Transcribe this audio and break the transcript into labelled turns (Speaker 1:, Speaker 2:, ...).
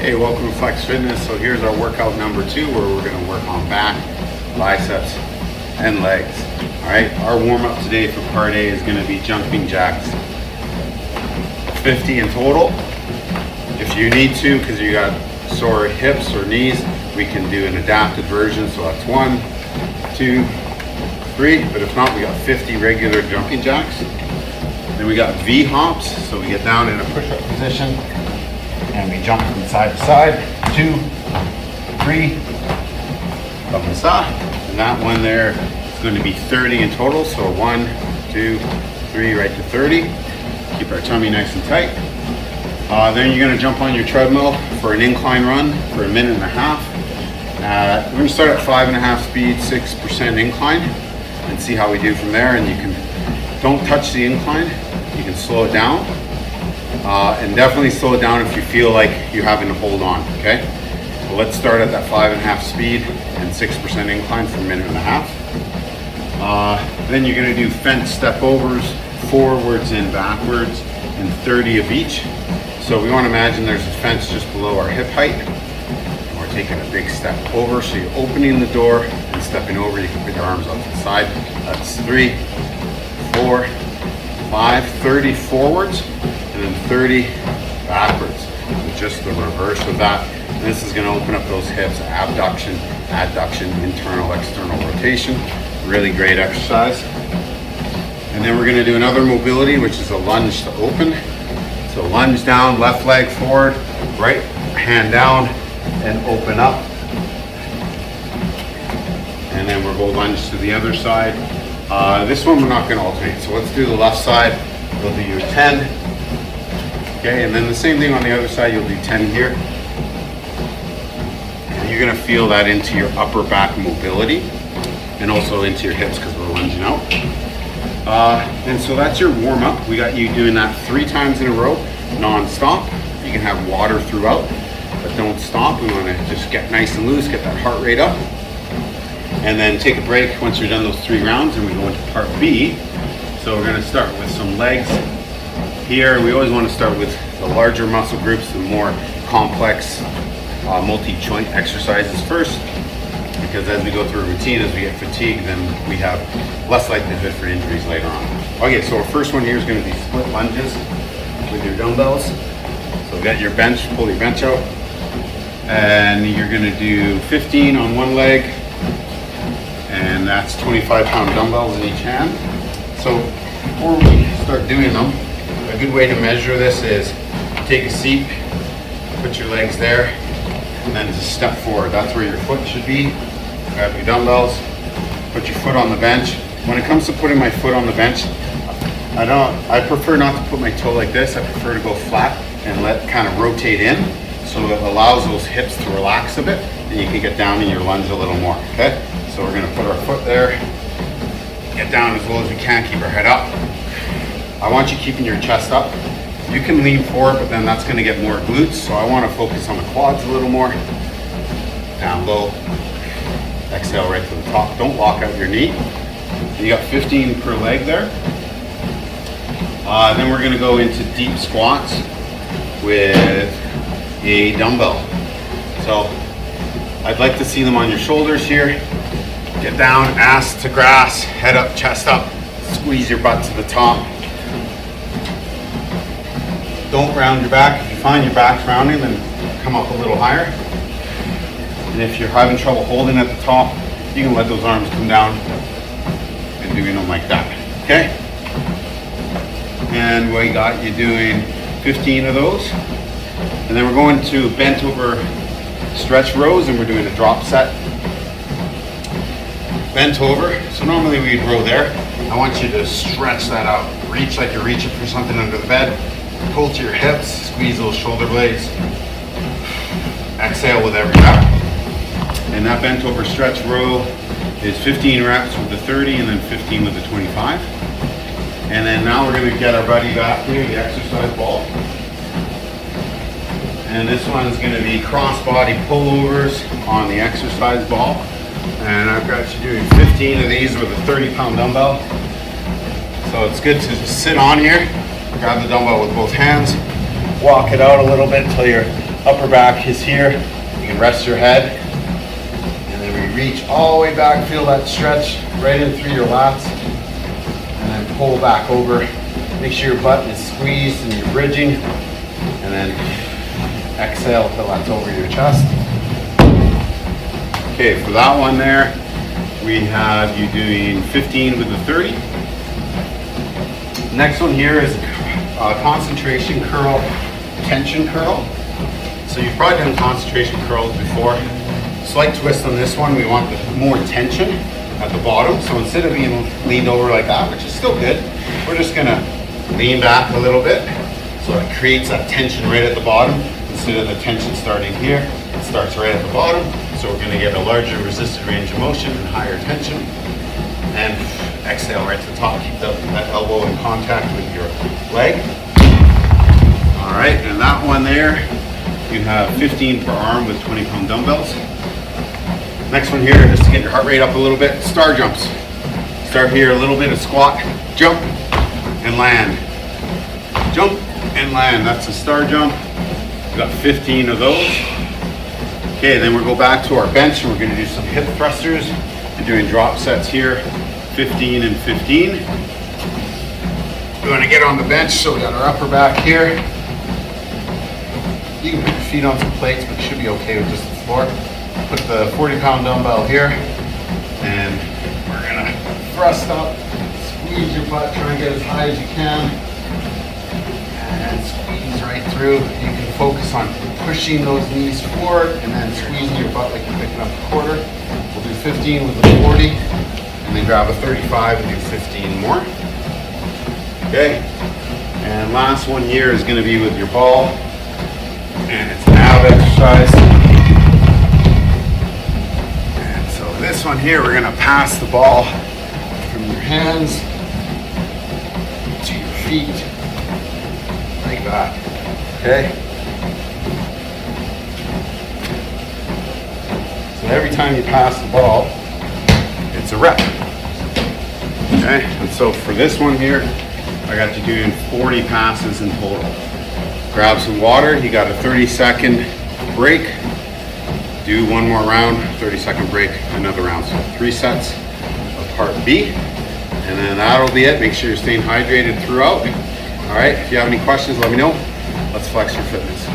Speaker 1: Hey, welcome to Flex Fitness. So here's our workout number 2 where we're going to work on back, biceps, and legs. All right, our warm up today for part A is going to be jumping jacks. 50 in total. If you need to, because you got sore hips or knees, we can do an adapted version. So that's 1, 2, 3. But if not, we got 50 regular jumping jacks. Then we got V hops. So we get down in a push-up position and we jump from side to side. 2, 3, up and stop. And that one there is going to be 30 in total. So 1, 2, 3, right to 30. Keep our tummy nice and tight. Then you're going to jump on your treadmill for an incline run for 1.5 minutes. We're going to start at 5.5 speed, 6% incline, and see how we do from there. And you can, don't touch the incline. You can slow it down. And definitely slow it down if you feel like you're having to hold on, okay? So let's start at that 5.5 speed and 6% incline for 1.5 minutes. Then you're gonna do fence step overs, forwards and backwards, and 30 of each. So we wanna imagine there's a fence just below our hip height. And we're taking a big step over. So you're opening the door and stepping over. You can put your arms out to the side. That's 3, 4, 5, 30 forwards, and then 30 backwards. So just the reverse of that. And this is going to open up those hips, abduction, adduction, internal, external rotation. Really great exercise. And then we're going to do another mobility, which is a lunge to open. So lunge down, left leg forward, right hand down, and open up. And then we'll go lunge to the other side. This one we're not going to alternate. So let's do the left side. We'll do your 10. Okay, and then the same thing on the other side, you'll do 10 here. And you're gonna feel that into your upper back mobility and also into your hips because we're lunging out. And so that's your warm up. We got you doing that 3 times in a row, non-stop. You can have water throughout, but don't stop. We wanna just get nice and loose, get that heart rate up. And then take a break once you're done those 3 rounds and we go into part B. So we're gonna start with some legs. Here, we always want to start with the larger muscle groups, the more complex multi-joint exercises first, because as we go through a routine, as we get fatigued, then we have less likelihood for injuries later on. Okay, so our first one here is going to be split lunges with your dumbbells. So we got your bench, pull your bench out, and you're going to do 15 on one leg, and that's 25-pound dumbbells in each hand. So before we start doing them, a good way to measure this is take a seat, put your legs there, and then just step forward. That's where your foot should be. Grab your dumbbells, put your foot on the bench. When it comes to putting my foot on the bench, I prefer not to put my toe like this. I prefer to go flat and let kind of rotate in so it allows those hips to relax a bit and you can get down in your lunge a little more, okay? So we're gonna put our foot there, get down as low as we can, keep our head up. I want you keeping your chest up. You can lean forward, but then that's gonna get more glutes. So I wanna focus on the quads a little more. Down low. Exhale right to the top. Don't lock out your knee. You got 15 per leg there. Then we're gonna go into deep squats with a dumbbell. So I'd like to see them on your shoulders here. Get down, ass to grass, head up, chest up. Squeeze your butt to the top. Don't round your back. If you find your back's rounding, then come up a little higher. And if you're having trouble holding at the top, you can let those arms come down and doing them like that, okay? And we got you doing 15 of those. And then we're going to bent over stretch rows and we're doing a drop set. Bent over, so normally we'd row there. I want you to stretch that out. Reach like you're reaching for something under the bed. Pull to your hips, squeeze those shoulder blades. Exhale with every rep. And that bent over stretch row is 15 reps with the 30 and then 15 with the 25. And then now we're gonna get our buddy back here, the exercise ball. And this one's gonna be cross body pullovers on the exercise ball. And I've got you doing 15 of these with a 30-pound dumbbell. So it's good to just sit on here, grab the dumbbell with both hands, walk it out a little bit until you're Upper back is here. You can rest your head. And then we reach all the way back. Feel that stretch right in through your lats. And then pull back over. Make sure your butt is squeezed and you're bridging. And then exhale till that's over your chest. Okay, for that one there, we have you doing 15 with the 30. Next one here is concentration curl, tension curl. So you've probably done concentration curls before. Slight twist on this one, we want more tension at the bottom. So instead of being leaned over like that, which is still good, we're just gonna lean back a little bit. So it creates that tension right at the bottom. Instead of the tension starting here, it starts right at the bottom. So we're gonna get a larger resisted range of motion and higher tension. And exhale right to the top. Keep that elbow in contact with your leg. All right, and that one there, you have 15 per arm with 20-pound dumbbells. Next one here, just to get your heart rate up a little bit, star jumps. Start here, a little bit of squat, jump, and land. Jump and land, that's a star jump. We've got 15 of those. Okay, then we'll go back to our bench and we're gonna do some hip thrusters. We're doing drop sets here, 15 and 15. We wanna get on the bench, so we got our upper back here. You can put your feet on some plates, but you should be okay with just the floor. Put the 40-pound dumbbell here, and we're gonna thrust up, squeeze your butt, try and get as high as you can, and squeeze right through. You can focus on pushing those knees forward, and then squeezing your butt like you're picking up a quarter. We'll do 15 with the 40, and then grab a 35 and do 15 more. Okay, and last one here is gonna be with your ball, and it's an ab exercise. And so this one here, we're gonna pass the ball from your hands to your feet, like that, okay? So every time you pass the ball, it's a rep, okay? And so for this one here, I got you doing 40 passes in total. Grab some water, you got a 30-second break. Do one more round, 30-second break, another round. So 3 sets of part B, and then that'll be it. Make sure you're staying hydrated throughout. All right, if you have any questions, let me know. Let's flex your fitness.